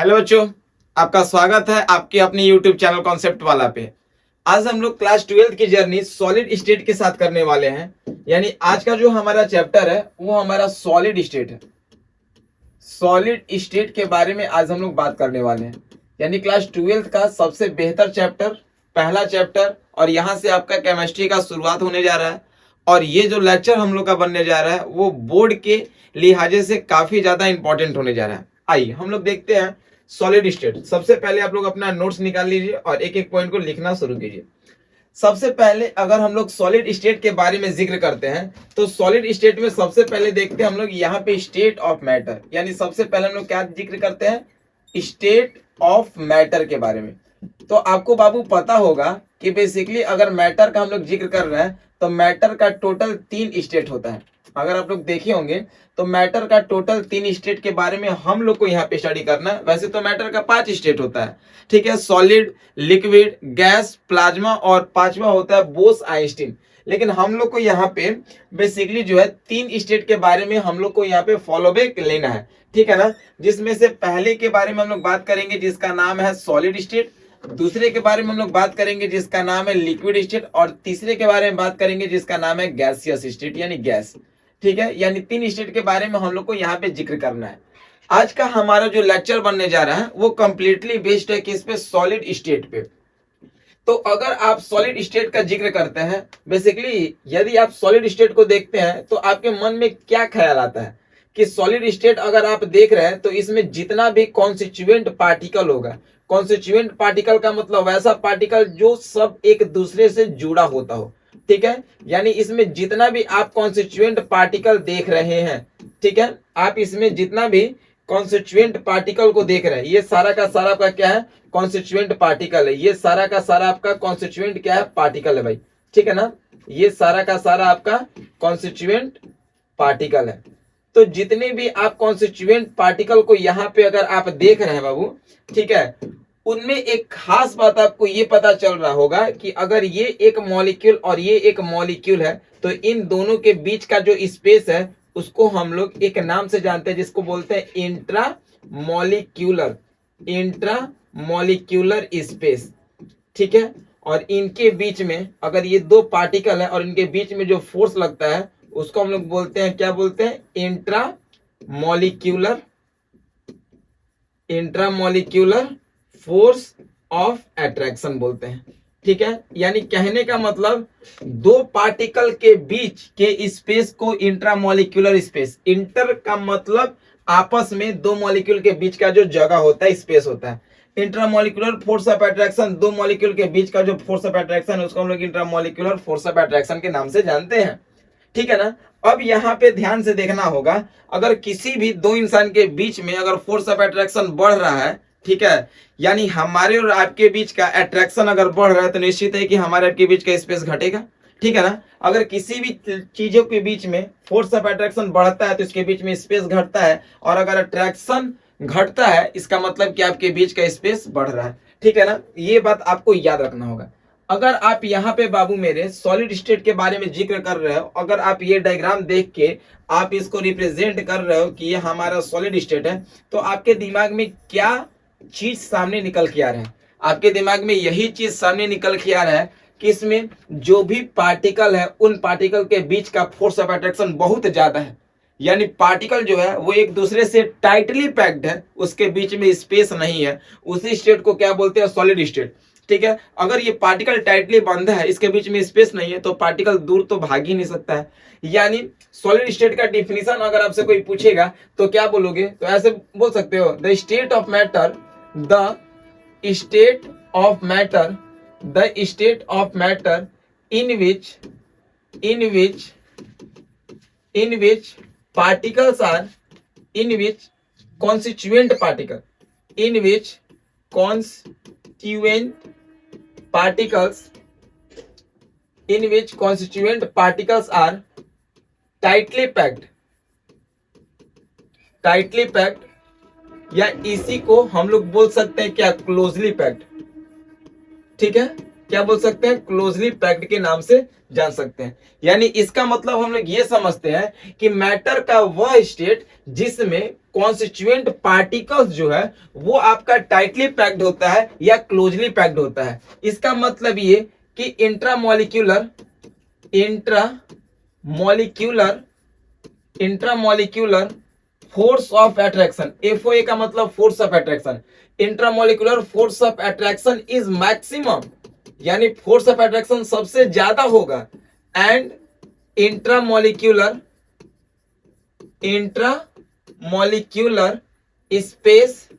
Hello बच्चों, आपका स्वागत है आपके अपने यूट्यूब चैनल कॉन्सेप्ट वाला पे। आज हम लोग क्लास 12 की जर्नी सॉलिड स्टेट के साथ करने वाले हैं। यानी आज का जो हमारा चैप्टर है वो हमारा सॉलिड स्टेट है। सॉलिड स्टेट के बारे में आज हम लोग बात करने वाले हैं। यानी क्लास 12 का सबसे बेहतर चैप्टर, पहला चैप्टर, और यहाँ से आपका केमिस्ट्री का शुरुआत होने जा रहा है। और ये जो लेक्चर हम लोग का बनने जा रहा है वो बोर्ड के लिहाजे से काफी ज्यादा इंपॉर्टेंट होने जा रहा है। आइए हम लोग देखते हैं सॉलिड स्टेट। सबसे पहले आप लोग अपना नोट्स निकाल लीजिए और एक एक पॉइंट को लिखना शुरू कीजिए। सबसे पहले अगर हम लोग सॉलिड स्टेट के बारे में जिक्र करते हैं तो सॉलिड स्टेट में सबसे पहले देखते हैं हम लोग यहाँ पे स्टेट ऑफ मैटर। यानी सबसे पहले हम लोग क्या जिक्र करते हैं, स्टेट ऑफ मैटर के बारे में। तो आपको बाबू पता होगा कि बेसिकली अगर मैटर का हम लोग जिक्र कर रहे हैं तो मैटर का टोटल 3 स्टेट होता है। अगर आप लोग देखे होंगे तो मैटर का टोटल 3 स्टेट के बारे में हम लोग को यहाँ पे स्टडी करना है। वैसे तो मैटर का 5 स्टेट होता है, ठीक है, सॉलिड, लिक्विड, गैस, प्लाज्मा, और पांचवा होता है बोस आइंस्टीन। लेकिन हम लोग को यहाँ पे बेसिकली जो है 3 स्टेट के बारे में हम लोग को यहाँ पे फॉलो बैक लेना है, ठीक है ना। जिसमें से पहले के बारे में हम लोग बात करेंगे जिसका नाम है सॉलिड स्टेट, दूसरे के बारे में हम लोग बात करेंगे जिसका नाम है लिक्विड स्टेट, और तीसरे के बारे में बात करेंगे जिसका नाम है गैसियस स्टेट यानी गैस, ठीक है। यानी 3 स्टेट के बारे में हम लोग को यहाँ पे जिक्र करना है। आज का हमारा जो लेक्चर बनने जा रहा है वो कंप्लीटली बेस्ड है किस पे, सॉलिड स्टेट पे। तो अगर आप सॉलिड स्टेट का जिक्र करते हैं, बेसिकली यदि आप सॉलिड स्टेट को देखते हैं तो आपके मन में क्या ख्याल आता है कि सॉलिड स्टेट अगर आप देख रहे हैं तो इसमें जितना भी कॉन्स्टिट्यूएंट पार्टिकल होगा, कॉन्स्टिट्यूएंट पार्टिकल का मतलब वैसा पार्टिकल जो सब एक दूसरे से जुड़ा होता हो, ठीक है। यानी इसमें जितना भी आप कॉन्स्टिट्यूएंट पार्टिकल देख रहे हैं, ठीक है, आप इसमें जितना भी कॉन्स्टिट्यूएंट पार्टिकल को देख रहे हैं ये सारा का सारा आपका क्या है, कॉन्स्टिट्यूएंट पार्टिकल है। ये सारा का सारा आपका कॉन्स्टिट्यूएंट क्या है, पार्टिकल है भाई, ठीक है ना। ये सारा का सारा आपका कॉन्स्टिट्यूएंट पार्टिकल है। तो जितने भी आप कॉन्स्टिट्यूएंट पार्टिकल को यहाँ पे अगर आप देख रहे हैं बाबू, ठीक है, उनमें एक खास बात आपको ये पता चल रहा होगा कि अगर ये एक मॉलिक्यूल और ये एक मॉलिक्यूल है तो इन दोनों के बीच का जो स्पेस है उसको हम लोग एक नाम से जानते हैं जिसको बोलते हैं इंट्रा मॉलिक्यूलर स्पेस, ठीक है। और इनके बीच में अगर ये 2 पार्टिकल है और इनके बीच में जो फोर्स लगता है उसको हम लोग बोलते हैं, क्या बोलते हैं, intra molecular force of attraction बोलते हैं, ठीक है। यानी कहने का मतलब 2 पार्टिकल के बीच के स्पेस को इंट्रामोलिक्यूलर स्पेस, इंटर का मतलब आपस में 2 मॉलिक्यूल के बीच का जो जगह होता है, स्पेस होता है। Intramolecular force of attraction, 2 molecule के बीच का जो फोर्स ऑफ अट्रैक्शन है उसको हम लोग इंट्रामोलिक्यूलर फोर्स ऑफ अट्रैक्शन के नाम से जानते हैं, ठीक है ना। अब यहाँ पे ध्यान से देखना होगा, अगर किसी भी 2 इंसान के बीच में अगर फोर्स ऑफ अट्रैक्शन बढ़ रहा है, ठीक है, यानी हमारे और आपके बीच का अट्रैक्शन अगर बढ़ रहा है तो निश्चित है कि हमारे आपके बीच का स्पेस घटेगा, ठीक है ना। अगर किसी भी चीजों के बीच में फोर्स ऑफ अट्रैक्शन बढ़ता है तो इसके बीच में स्पेस घटता है, और अगर अट्रैक्शन घटता है इसका मतलब कि आपके बीच का स्पेस बढ़ रहा है, ठीक है ना। ये बात आपको याद रखना होगा। अगर आप यहाँ पे बाबू मेरे सॉलिड स्टेट के बारे में जिक्र कर रहे हो, अगर आप ये डायग्राम देख के आप इसको रिप्रेजेंट कर रहे हो कि ये हमारा सॉलिड स्टेट है, तो आपके दिमाग में क्या चीज सामने निकल के आ रहा है, आपके दिमाग में यही चीज सामने निकल के आ रहा है कि इसमें जो भी पार्टिकल है उन पार्टिकल के बीच का फोर्स ऑफ अट्रैक्शन बहुत ज्यादा है। यानी पार्टिकल जो है वो एक दूसरे से टाइटली पैक्ड है, उसके बीच में स्पेस नहीं है। उसी स्टेट को क्या बोलते हैं, सॉलिड स्टेट, ठीक है। अगर ये पार्टिकल टाइटली बंद है, इसके बीच में स्पेस नहीं है, तो पार्टिकल दूर तो भाग ही नहीं सकता है। यानी सॉलिड स्टेट का डिफिनीशन अगर आपसे कोई पूछेगा तो क्या बोलोगे, तो ऐसे बोल सकते हो, the state of matter in which particles are in which constituent particles are tightly packed, या इसी को हम लोग बोल सकते हैं क्या, क्लोजली पैक्ड, ठीक है। क्या बोल सकते हैं, क्लोजली पैक्ड के नाम से जान सकते हैं। यानी इसका मतलब हम लोग ये समझते हैं कि मैटर का वह स्टेट जिसमें कॉन्स्टिट्यूएंट पार्टिकल्स जो है वो आपका टाइटली पैक्ड होता है या क्लोजली पैक्ड होता है। इसका मतलब ये कि इंट्रामोलिक्यूलर फोर्स ऑफ अट्रैक्शन, एफओए का मतलब force of attraction, intramolecular force of attraction is maximum, यानी फोर्स ऑफ अट्रैक्शन सबसे ज्यादा होगा, and intramolecular space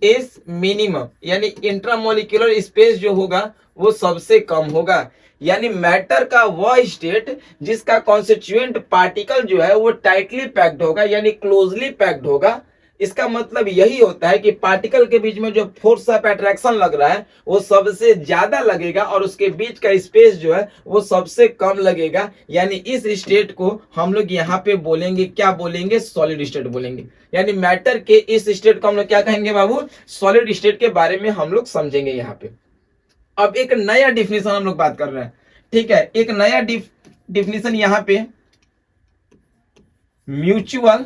is minimum, यानी इंट्रामोलिक्यूलर स्पेस जो होगा वो सबसे कम होगा। यानी मैटर का वह स्टेट जिसका कॉन्स्टिट्यूएंट पार्टिकल जो है वो टाइटली पैक्ड होगा यानी क्लोजली पैक्ड होगा। इसका मतलब यही होता है कि पार्टिकल के बीच में जो फोर्स ऑफ अट्रैक्शन लग रहा है वो सबसे ज्यादा लगेगा और उसके बीच का स्पेस जो है वो सबसे कम लगेगा। यानी इस स्टेट को हम लोग यहाँ पे बोलेंगे, क्या बोलेंगे, सॉलिड स्टेट बोलेंगे। यानी मैटर के इस स्टेट को हम लोग क्या कहेंगे बाबू, सॉलिड स्टेट के बारे में हम लोग समझेंगे यहाँ पे। अब एक नया डिफिनेशन हम लोग बात कर रहे हैं, ठीक है। एक नया डिफिनेशन यहाँ पे, म्यूचुअल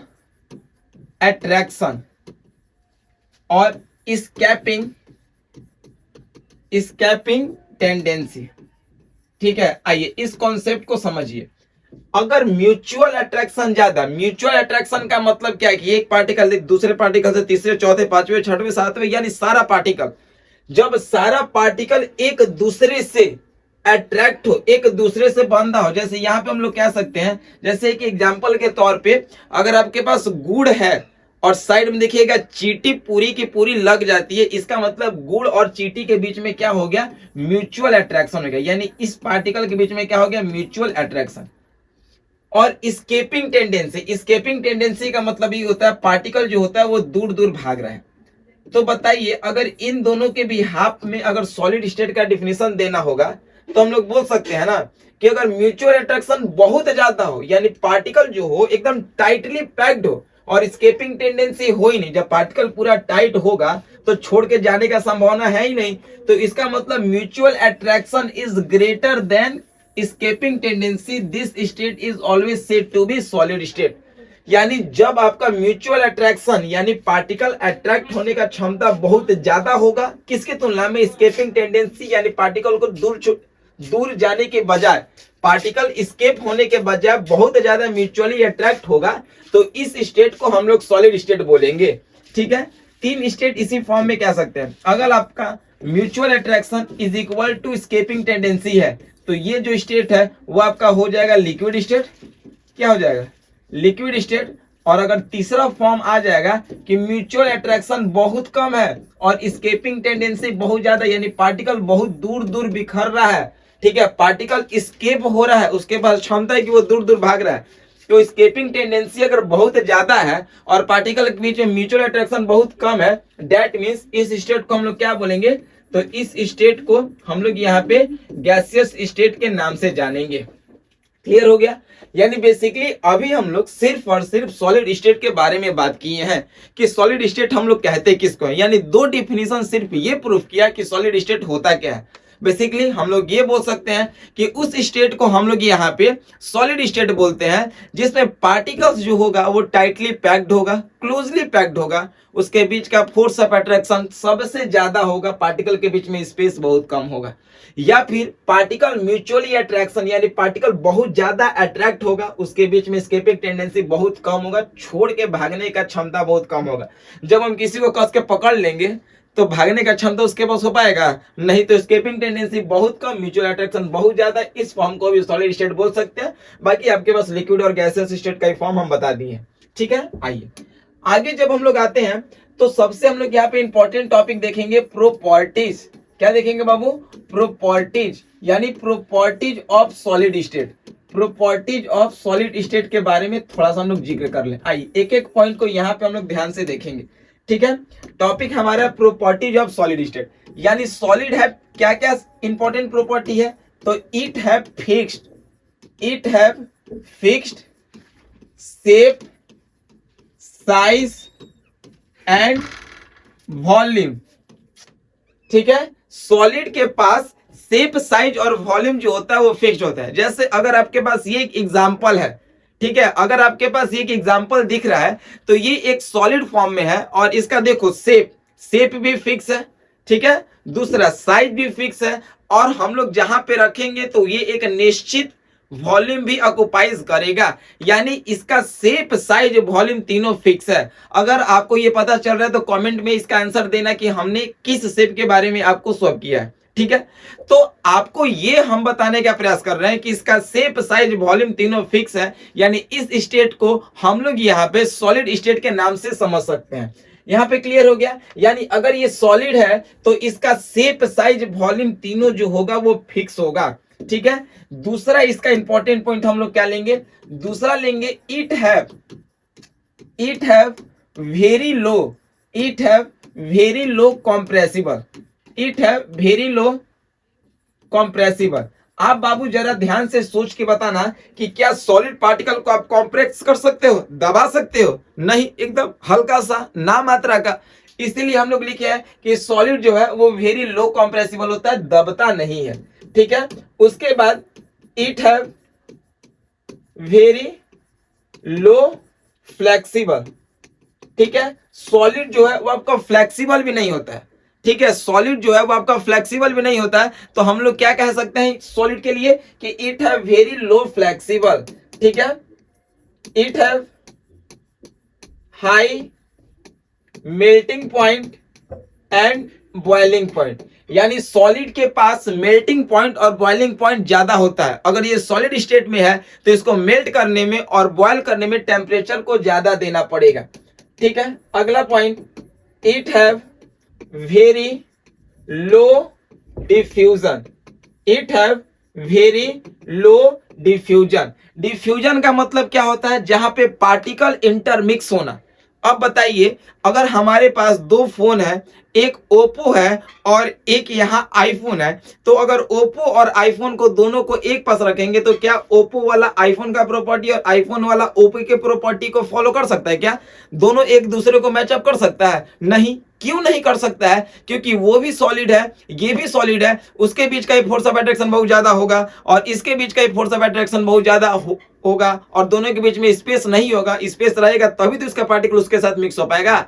अट्रैक्शन और स्कैपिंग टेंडेंसी, ठीक है। आइए इस कॉन्सेप्ट को समझिए। अगर म्यूचुअल अट्रैक्शन ज्यादा, म्यूचुअल अट्रैक्शन का मतलब क्या है कि एक पार्टिकल दूसरे पार्टिकल से, तीसरे, चौथे, पांचवें, छठवें, सातवें, यानी सारा पार्टिकल, जब सारा पार्टिकल एक दूसरे से अट्रैक्ट हो, एक दूसरे से बंधा हो। जैसे यहाँ पे हम लोग कह सकते हैं, जैसे एक एग्जांपल के तौर पे, अगर आपके पास गुड़ है और साइड में देखिएगा चींटी पूरी की पूरी लग जाती है, इसका मतलब गुड़ और चींटी के बीच में क्या हो गया, म्यूचुअल अट्रैक्शन हो गया। यानी इस पार्टिकल के बीच में क्या हो गया, म्यूचुअल अट्रैक्शन। और स्केपिंग टेंडेंसी का मतलब ये होता है पार्टिकल जो होता है वो दूर दूर भाग रहा है। तो बताइए, अगर इन दोनों के बिहाफ में अगर सॉलिड स्टेट का डिफिनेशन देना होगा तो हम लोग बोल सकते हैं ना कि अगर म्यूचुअल अट्रैक्शन बहुत ज्यादा हो, यानी पार्टिकल जो हो एकदम टाइटली पैक्ड हो और स्केपिंग टेंडेंसी हो ही नहीं, जब पार्टिकल पूरा टाइट होगा तो छोड़ के जाने का संभावना है ही नहीं, तो इसका मतलब mutual attraction is greater than escaping tendency, this state is always said to be solid state. यानी जब आपका म्यूचुअल अट्रैक्शन यानी पार्टिकल अट्रैक्ट होने का क्षमता बहुत ज्यादा होगा, किसके तुलना में, स्केपिंग टेंडेंसी यानी पार्टिकल को दूर जाने के बजाय, पार्टिकल स्केप होने के बजाय बहुत ज्यादा म्यूचुअली अट्रैक्ट होगा, तो इस स्टेट को हम लोग सॉलिड स्टेट बोलेंगे, ठीक है। तीन स्टेट इसी फॉर्म में कह सकते हैं। अगर आपका mutual attraction is equal to escaping tendency है तो ये जो स्टेट है वो आपका हो जाएगा लिक्विड स्टेट, क्या हो जाएगा, लिक्विड स्टेट। और अगर तीसरा फॉर्म आ जाएगा कि म्यूचुअल अट्रैक्शन बहुत कम है और स्केपिंग टेंडेंसी बहुत ज्यादा, यानी पार्टिकल बहुत दूर दूर बिखर रहा है, ठीक है, पार्टिकल स्केप हो रहा है, उसके पास क्षमता है कि वो दूर दूर भाग रहा है, तो स्केपिंग टेंडेंसी अगर बहुत ज्यादा है और पार्टिकल के बीच में म्यूचुअल अट्रैक्शन बहुत कम है, दैट मीन्स इस स्टेट को हम लोग क्या बोलेंगे, तो इस स्टेट को हम लोग यहाँ पे गैसियस स्टेट के नाम से जानेंगे। क्लियर हो गया। यानी बेसिकली अभी हम लोग सिर्फ और सिर्फ सॉलिड स्टेट के बारे में बात किए हैं कि सॉलिड स्टेट हम लोग कहते किसको हैं, यानी दो डिफिनीशन सिर्फ ये प्रूफ किया कि सॉलिड स्टेट होता क्या है। बेसिकली हम लोग ये बोल सकते हैं कि उस स्टेट को हम लोग यहाँ पे सॉलिड स्टेट बोलते हैं जिसमें पार्टिकल्स जो होगा वो टाइटली पैक्ड होगा, क्लोजली पैक्ड होगा, उसके बीच का फोर्स ऑफ अट्रैक्शन सबसे ज्यादा होगा, पार्टिकल के बीच में स्पेस बहुत कम होगा, या फिर पार्टिकल म्यूचुअली अट्रैक्शन यानी पार्टिकल बहुत ज्यादा अट्रैक्ट होगा, उसके बीच में स्केपिंग टेंडेंसी बहुत कम होगा, छोड़ के भागने का क्षमता बहुत कम होगा। जब हम किसी को कस के पकड़ लेंगे तो भागने का क्षमता उसके पास हो पाएगा नहीं, तो स्केपिंग टेंडेंसी बहुत कम, म्यूचुअल अट्रैक्शन बहुत ज्यादा, इस फॉर्म को भी सॉलिड स्टेट बोल सकते हैं। बाकी आपके पास लिक्विड और गैसियस स्टेट का फॉर्म हम बता दिए, ठीक है। आइए आगे जब हम लोग आते हैं तो सबसे हम लोग यहाँ पे इंपॉर्टेंट टॉपिक देखेंगे प्रॉपर्टीज। क्या देखेंगे बाबू, प्रॉपर्टीज, यानी properties of solid state. Properties of solid state के बारे में थोड़ा सा हम लोग जिक्र कर लें। आइए एक एक पॉइंट को यहाँ पे हम लोग ध्यान से देखेंगे, ठीक है। टॉपिक हमारा प्रॉपर्टीज ऑफ सॉलिड स्टेट, यानी सॉलिड है क्या क्या इंपॉर्टेंट प्रॉपर्टी है, तो it have fixed shape, size and volume, ठीक है, सॉलिड के पास शेप, साइज और वॉल्यूम जो होता है वो फिक्स्ड होता है। जैसे अगर आपके पास ये एक एग्जांपल है, ठीक है, अगर आपके पास ये एक एग्जांपल दिख रहा है तो ये एक सॉलिड फॉर्म में है और इसका देखो शेप भी फिक्स है, ठीक है, दूसरा साइज भी फिक्स है और हम लोग जहां पे रखेंगे तो ये एक निश्चित वॉल्यूम भी ऑक्युपाइज करेगा, यानी इसका शेप, साइज, वॉल्यूम तीनों फिक्स है। अगर आपको ये पता चल रहा है तो कमेंट में इसका आंसर देना कि हमने किस शेप के बारे में आपको सॉल्व किया है, ठीक है। तो आपको ये हम बताने का प्रयास कर रहे हैं कि इसका शेप, साइज, वॉल्यूम तीनों फिक्स है, यानी इस स्टेट को हम लोग यहाँ पे सॉलिड स्टेट के नाम से समझ सकते हैं। यहाँ पे क्लियर हो गया, यानी अगर ये सॉलिड है तो इसका शेप, साइज, वॉल्यूम तीनों जो होगा वो फिक्स होगा, ठीक है। दूसरा इसका इंपॉर्टेंट पॉइंट हम लोग क्या लेंगे, दूसरा लेंगे it have very low compressible, it have very low compressible. आप बाबू जरा ध्यान से सोच के बताना कि क्या सॉलिड पार्टिकल को आप कॉम्प्रेस कर सकते हो, दबा सकते हो? नहीं, एकदम हल्का सा, ना मात्रा का। इसीलिए हम लोग लिखे हैं कि सॉलिड जो है वो वेरी लो कॉम्प्रेसिबल होता है, दबता नहीं है, ठीक है। उसके बाद it have very low flexible, ठीक है। सॉलिड जो है वो आपका फ्लेक्सिबल भी नहीं होता है, ठीक है, सॉलिड जो है वो आपका फ्लेक्सिबल भी नहीं होता है। तो हम लोग क्या कह सकते हैं सॉलिड के लिए कि it have very low flexible, ठीक है। It have high melting point and boiling point, यानी सॉलिड के पास मेल्टिंग पॉइंट और बॉइलिंग पॉइंट ज्यादा होता है। अगर ये सॉलिड स्टेट में है तो इसको मेल्ट करने में और बॉयल करने में टेम्परेचर को ज्यादा देना पड़ेगा, ठीक है। अगला point, it have very low diffusion, it have very low diffusion. Diffusion का मतलब क्या होता है, जहां पे पार्टिकल इंटरमिक्स होना। अब बताइए, अगर हमारे पास दो फोन है, एक ओप्पो है और एक यहाँ आईफोन है, तो अगर ओप्पो और आईफोन को दोनों को एक पास रखेंगे तो क्या ओप्पो वाला आईफोन का प्रॉपर्टी और आईफोन वाला ओप्पो के प्रॉपर्टी को फॉलो कर सकता है? क्या दोनों एक दूसरे को मैचअप कर सकता है? नहीं। क्यों नहीं कर सकता है? क्योंकि वो भी सॉलिड है, ये भी सॉलिड है, उसके बीच का फोर्स ऑफ अट्रैक्शन बहुत ज्यादा होगा और इसके बीच का फोर्स ऑफ अट्रैक्शन बहुत ज्यादा होगा और दोनों के बीच में स्पेस नहीं होगा। स्पेस रहेगा तभी तो इसका पार्टिकल उसके साथ मिक्स हो पाएगा।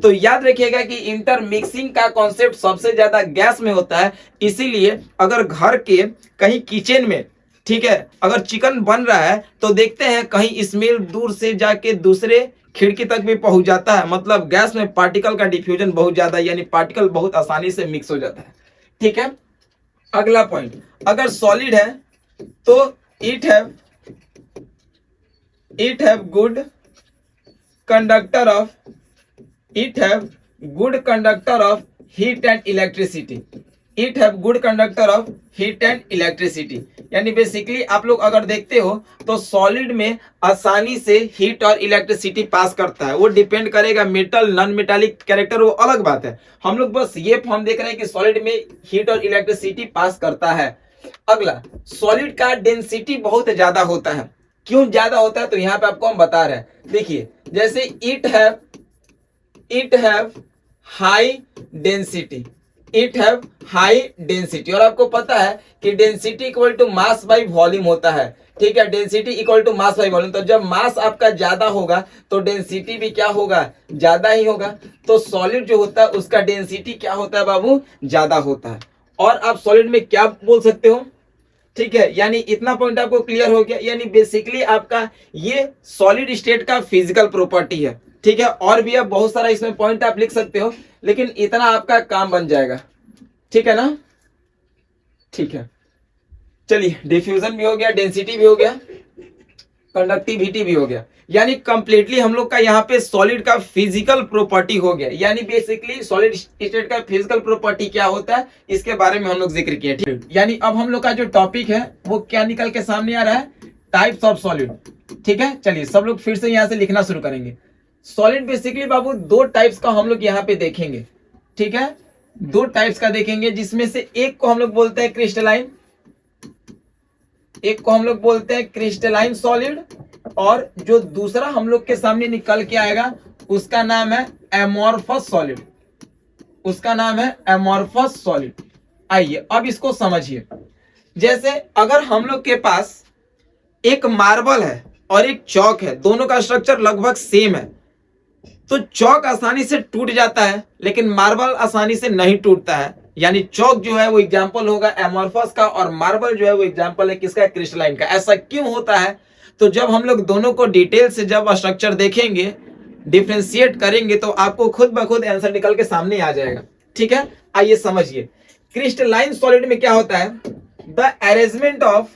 तो याद रखिएगा कि इंटरमिक्सिंग का कॉन्सेप्ट सबसे ज्यादा गैस में होता है। इसीलिए अगर घर के कहीं किचन में, ठीक है, अगर चिकन बन रहा है तो देखते हैं कहीं स्मेल दूर से जाके दूसरे खिड़की तक भी पहुंच जाता है, मतलब गैस में पार्टिकल का डिफ्यूजन बहुत ज्यादा, यानी पार्टिकल बहुत आसानी से मिक्स हो जाता है, ठीक है। अगला पॉइंट, अगर सॉलिड है तो it have good conductor of heat and electricity, it have good conductor of heat and electricity. यानी बेसिकली आप लोग अगर देखते हो तो सॉलिड में आसानी से हीट और इलेक्ट्रिसिटी पास करता है। वो डिपेंड करेगा मेटल नॉन मेटालिक कैरेक्टर, वो अलग बात है। हम लोग बस ये फॉर्म देख रहे हैं कि सॉलिड में हीट और इलेक्ट्रिसिटी पास करता है। अगला, सॉलिड का डेंसिटी बहुत ज्यादा होता है। क्यों ज्यादा होता है? तो यहाँ पे आपको हम बता रहे हैं। देखिए, जैसे it have high density, it have high density, और आपको पता है कि density equal to mass by volume होता है, ठीक है। Density equal to mass by volume, तो जब मास आपका ज्यादा होगा तो डेंसिटी भी क्या होगा, ज्यादा ही होगा। तो सॉलिड जो होता है उसका डेंसिटी क्या होता है बाबू, ज्यादा होता है। और आप सॉलिड में क्या बोल सकते हो, ठीक है। यानी इतना पॉइंट आपको क्लियर हो गया। यानी बेसिकली आपका ये सॉलिड स्टेट का फिजिकल प्रॉपर्टी है, ठीक है। और भी अब बहुत सारा इसमें पॉइंट आप लिख सकते हो, लेकिन इतना आपका काम बन जाएगा, ठीक है ना, ठीक है। चलिए, डिफ्यूजन भी हो गया, डेंसिटी भी हो गया, कंडक्टिविटी भी हो गया, यानी कंप्लीटली हम लोग का यहाँ पे सॉलिड का फिजिकल प्रॉपर्टी हो गया। यानी बेसिकली सॉलिड स्टेट का फिजिकल प्रॉपर्टी क्या होता है इसके बारे में हम लोग जिक्र किए, ठीक है। यानी अब हम लोग का जो टॉपिक है वो क्या निकल के सामने आ रहा है, टाइप्स ऑफ सॉलिड, ठीक है। चलिए सब लोग फिर से यहाँ से लिखना शुरू करेंगे। सॉलिड बेसिकली बाबू दो टाइप्स का हम लोग यहाँ पे देखेंगे, ठीक है। दो टाइप्स का देखेंगे, जिसमें से एक को हम लोग बोलते हैं क्रिस्टलाइन, एक को हम लोग बोलते हैं क्रिस्टलाइन सॉलिड, और जो दूसरा हम लोग के सामने निकल के आएगा उसका नाम है एमोर्फस सॉलिड, उसका नाम है एमोर्फस सॉलिड। आइए अब इसको समझिए। जैसे अगर हम लोग के पास एक मार्बल है और एक चौक है, दोनों का स्ट्रक्चर लगभग सेम है, तो चौक आसानी से टूट जाता है लेकिन मार्बल आसानी से नहीं टूटता है। यानी चौक जो है वो एग्जांपल होगा एमॉर्फस का और मार्बल जो है वो एग्जांपल है किसका, क्रिस्टलाइन का। ऐसा क्यों होता है? तो जब हम लोग दोनों को डिटेल से जब स्ट्रक्चर देखेंगे, डिफ्रेंशिएट करेंगे, तो आपको खुद ब खुद आंसर निकल के सामने आ जाएगा। ठीक है, आइए समझिए। क्रिस्टलाइन सॉलिड में क्या होता है? The arrangement of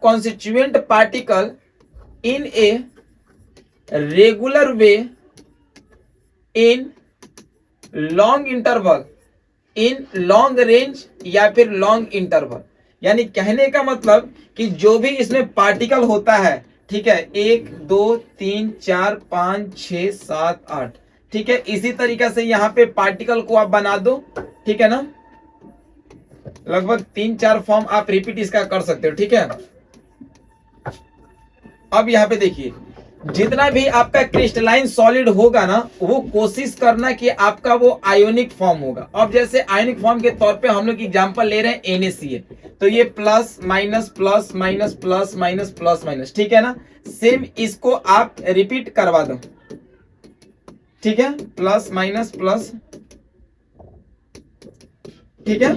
constituent particle in a regular way in long interval, in long range या फिर long interval। यानी कहने का मतलब कि जो भी इसमें पार्टिकल होता है, ठीक है, 1 2 3 4 5 6 7 8, ठीक है, इसी तरीके से यहाँ पे पार्टिकल को आप बना दो। ठीक है ना, लगभग 3-4 फॉर्म आप रिपीट इसका कर सकते हो। ठीक है, अब यहाँ पे देखिए, जितना भी आपका क्रिस्टलाइन सॉलिड होगा ना, वो कोशिश करना कि आपका वो आयोनिक फॉर्म होगा। अब जैसे आयोनिक फॉर्म के तौर पे हम लोग एग्जांपल ले रहे हैं NaCl, तो ये plus minus plus minus plus minus plus minus, ठीक है ना। सेम इसको आप रिपीट करवा दो, ठीक है, प्लस माइनस प्लस, ठीक है।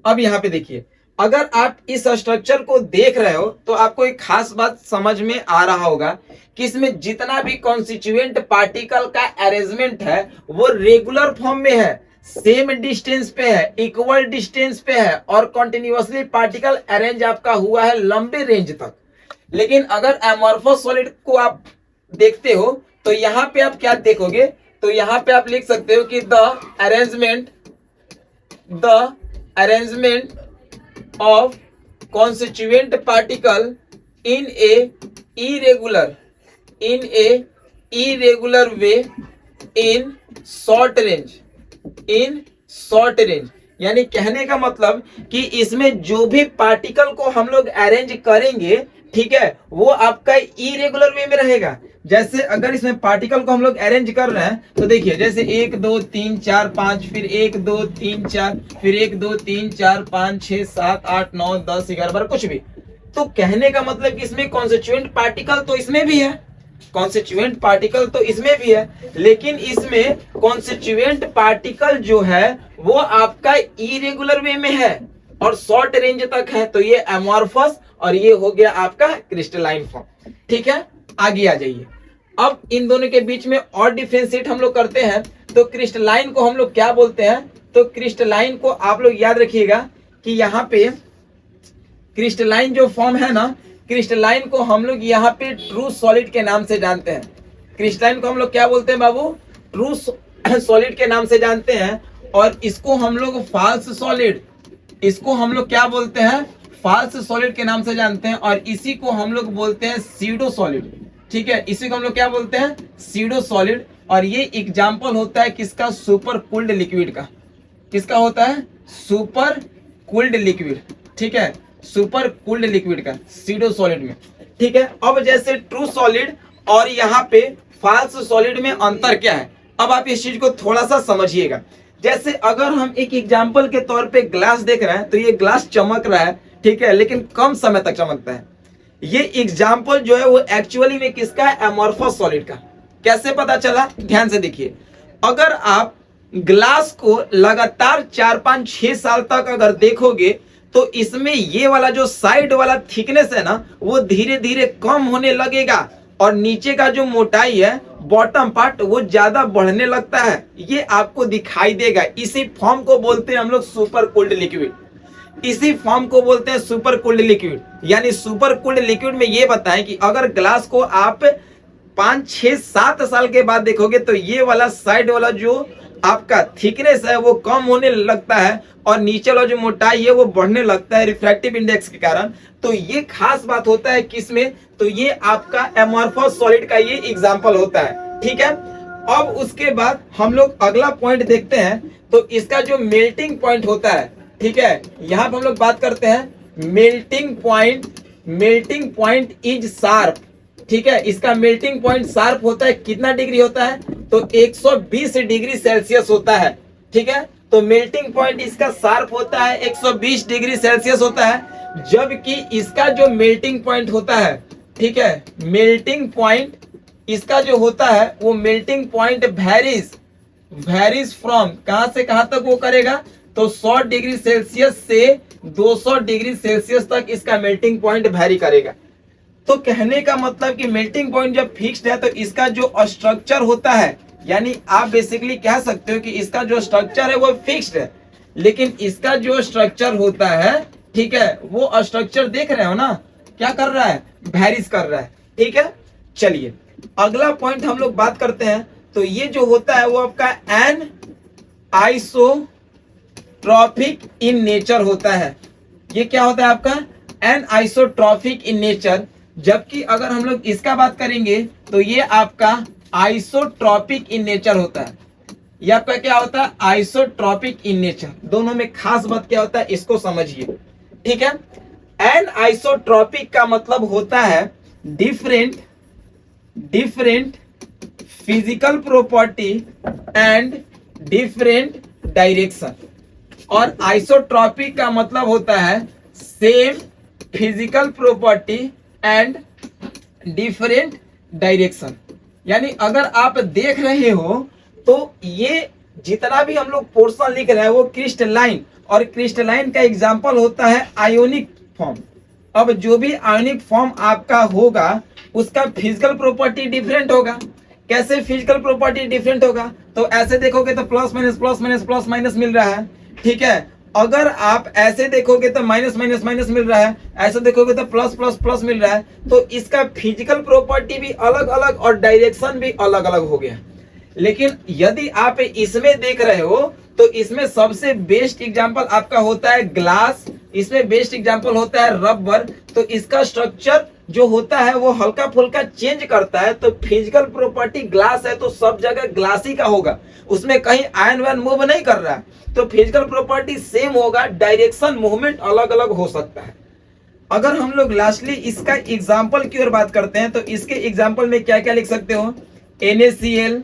अब यहां पे देखिए, अगर आप इस स्ट्रक्चर को देख रहे हो तो आपको एक खास बात समझ में आ रहा होगा कि इसमें जितना भी कॉन्स्टिट्यूएंट पार्टिकल का अरेंजमेंट है वो रेगुलर फॉर्म में है, सेम डिस्टेंस पे है, इक्वल डिस्टेंस पे है और कंटिन्यूअसली पार्टिकल अरेंज आपका हुआ है लंबे रेंज तक। लेकिन अगर एमॉर्फस सॉलिड को आप देखते हो तो यहां पे आप क्या देखोगे, तो यहां पे आप लिख सकते हो कि the arrangement of constituent particle in a irregular way in short range, यानी कहने का मतलब कि इसमें जो भी पार्टिकल को हम लोग अरेंज करेंगे, ठीक है, वो आपका इरेगुलर वे में रहेगा। जैसे अगर इसमें पार्टिकल को हम लोग अरेंज कर रहे हैं तो देखिए, जैसे 1 2 3 4 5, फिर 1 2 3 4, फिर 1 2 3 4 5 6 7 8 9 10 11 12, कुछ भी। तो कहने का मतलब कि इसमें कॉन्स्टिट्यूएंट पार्टिकल तो इसमें भी है, कॉन्स्टिट्यूएंट पार्टिकल तो इसमें भी है, लेकिन इसमें कॉन्स्टिट्यूएंट पार्टिकल जो है वो आपका इरेगुलर वे में है और शॉर्ट रेंज तक है। तो ये एमॉर्फस और ये हो गया आपका क्रिस्टलाइन फॉर्म। ठीक है, आगे आ जाइए। अब इन दोनों के बीच में और डिफरेंशिएट हम लोग करते हैं, तो क्रिस्टलाइन को हम लोग क्या बोलते हैं? तो क्रिस्टलाइन को आप लोग याद रखिएगा कि यहाँ पे क्रिस्टलाइन जो फॉर्म है ना, क्रिस्टलाइन को हम लोग यहाँ पे ट्रू सॉलिड के नाम से जानते हैं। क्रिस्टलाइन को हम लोग क्या बोलते हैं बाबू? ट्रू सॉलिड के नाम से जानते हैं। और इसको हम लोग फाल्स सॉलिड, इसको हम लोग क्या बोलते हैं? फाल्स सॉलिड के नाम से जानते हैं। और इसी को हम लोग बोलते हैं सीडो सॉलिड। ठीक है, इसी को हम लोग क्या बोलते हैं? Pseudo solid. और ये एग्जाम्पल होता है किसका? सुपर कूल्ड लिक्विड का। किसका होता है? Super cooled liquid. ठीक है, सुपर कूल्ड लिक्विड का, सीडो सॉलिड में। ठीक है, अब जैसे ट्रू सॉलिड और यहाँ पे फाल्स सॉलिड में अंतर क्या है, अब आप इस चीज को थोड़ा सा समझिएगा। जैसे अगर हम एक एग्जाम्पल के तौर पे ग्लास देख रहे हैं, तो ये ग्लास चमक रहा है, ठीक है, लेकिन कम समय तक चमकता है। ये एग्जाम्पल जो है वो एक्चुअली में किसका है? एमॉर्फस सॉलिड का। कैसे पता चला? ध्यान से देखिए, अगर आप ग्लास को लगातार 4 5 6 साल तक अगर देखोगे तो इसमें ये वाला जो साइड वाला थिकनेस है ना, वो धीरे धीरे कम होने लगेगा और नीचे का जो मोटाई है, बॉटम पार्ट, वो ज्यादा बढ़ने लगता है। ये आपको दिखाई देगा। इसी फॉर्म को बोलते हैं हम लोग सुपर कूल्ड लिक्विड। इसी फॉर्म को बोलते हैं सुपर कूल्ड लिक्विड। यानी सुपर कूल्ड लिक्विड में ये बताएं कि अगर ग्लास को आप 5 6 7 साल के बाद देखोगे तो ये वाला साइड वाला जो आपका थिकनेस है वो कम होने लगता है और नीचे वाला जो मोटाई है वो बढ़ने लगता है रिफ्रैक्टिव इंडेक्स के कारण। तो ये खास बात होता है किसमें? तो ये आपका एमॉर्फस सॉलिड का ये एग्जांपल होता है। ठीक है, अब उसके बाद हम लोग अगला पॉइंट देखते हैं। तो इसका जो मेल्टिंग पॉइंट होता है, ठीक है, यहां पर हम लोग बात करते हैं melting point. Melting point is sharp. ठीक है, इसका मेल्टिंग पॉइंट शार्प होता है, कितना डिग्री होता है, तो 120 डिग्री सेल्सियस होता है। ठीक है, तो मेल्टिंग पॉइंट इसका शार्प होता है 120 डिग्री सेल्सियस होता है, जबकि इसका जो मेल्टिंग पॉइंट होता है, ठीक है, मेल्टिंग पॉइंट इसका जो होता है वो मेल्टिंग पॉइंट वेरीज फ्रॉम, कहां से कहां तक वो करेगा, तो 100 डिग्री सेल्सियस से 200 डिग्री सेल्सियस तक इसका मेल्टिंग पॉइंट वेरी करेगा। तो कहने का मतलब कि मेल्टिंग पॉइंट जब फिक्स्ड है तो इसका जो स्ट्रक्चर होता है, यानी आप बेसिकली कह सकते हो कि इसका जो स्ट्रक्चर है वो फिक्स्ड है, लेकिन इसका जो स्ट्रक्चर होता है, ठीक है, वो स्ट्रक्चर देख रहे हो ना क्या कर रहा है, वेरीज कर रहा है। ठीक है, चलिए अगला पॉइंट हम लोग बात करते हैं। तो ये जो होता है वो आपका एन आइसोट्रॉपिक इन नेचर होता है। ये क्या होता है आपका, एन आइसोट्रॉपिक इन नेचर, जबकि अगर हम लोग इसका बात करेंगे तो ये आपका आइसोट्रॉपिक इन नेचर होता है। ये आपका क्या होता है, आइसोट्रॉपिक इन नेचर। दोनों में खास बात क्या होता है इसको समझिए। ठीक है, एन आइसोट्रॉपिक का मतलब होता है different physical property and different direction, और आइसोट्रॉपिक का मतलब होता है same physical property and different direction. यानी अगर आप देख रहे हो तो ये जितना भी हम लोग पोर्शन लिख रहे हैं वो क्रिस्टलाइन, और क्रिस्टलाइन का एग्जांपल होता है आयोनिक फॉर्म। अब जो भी आयोनिक फॉर्म आपका होगा उसका फिजिकल प्रॉपर्टी डिफरेंट होगा। कैसे फिजिकल प्रॉपर्टी डिफरेंट होगा, तो ऐसे देखोगे तो प्लस माइनस मिल रहा है। ठीक है, अगर आप ऐसे देखोगे तो माइनस मिल रहा है, ऐसे देखोगे तो प्लस मिल रहा है। तो इसका फिजिकल प्रॉपर्टी भी अलग अलग और डायरेक्शन भी अलग अलग हो गया। लेकिन यदि आप इसमें देख रहे हो तो इसमें सबसे बेस्ट एग्जांपल आपका होता है ग्लास, इसमें बेस्ट एग्जांपल होता है रबर। तो इसका स्ट्रक्चर जो होता है वो हल्का फुल्का चेंज करता है। तो फिजिकल प्रॉपर्टी ग्लास है तो सब जगह ग्लास ही का होगा, उसमें कहीं आयन वैन मूव नहीं कर रहा है, तो फिजिकल प्रॉपर्टी सेम होगा, डायरेक्शन मूवमेंट अलग अलग हो सकता है। अगर हम लोग लास्टली इसका एग्जाम्पल की ओर बात करते हैं तो इसके एग्जाम्पल में क्या क्या लिख सकते हो, NaCl,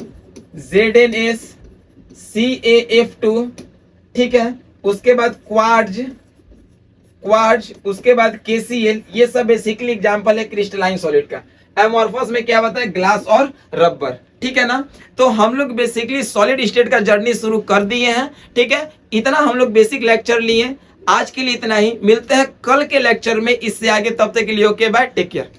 ZnS, CaF2, ठीक है, उसके बाद क्वार्ज, उसके बाद KCl। ये सब बेसिकली एग्जांपल है क्रिस्टलाइन सॉलिड का। एमॉर्फस में क्या होता है, ग्लास और रबर। ठीक है ना, तो हम लोग बेसिकली सॉलिड स्टेट का जर्नी शुरू कर दिए हैं। ठीक है, इतना हम लोग बेसिक लेक्चर लिए, आज के लिए इतना ही। मिलते हैं कल के लेक्चर में इससे आगे, तब तक के लिए ओके बाय, टेक केयर।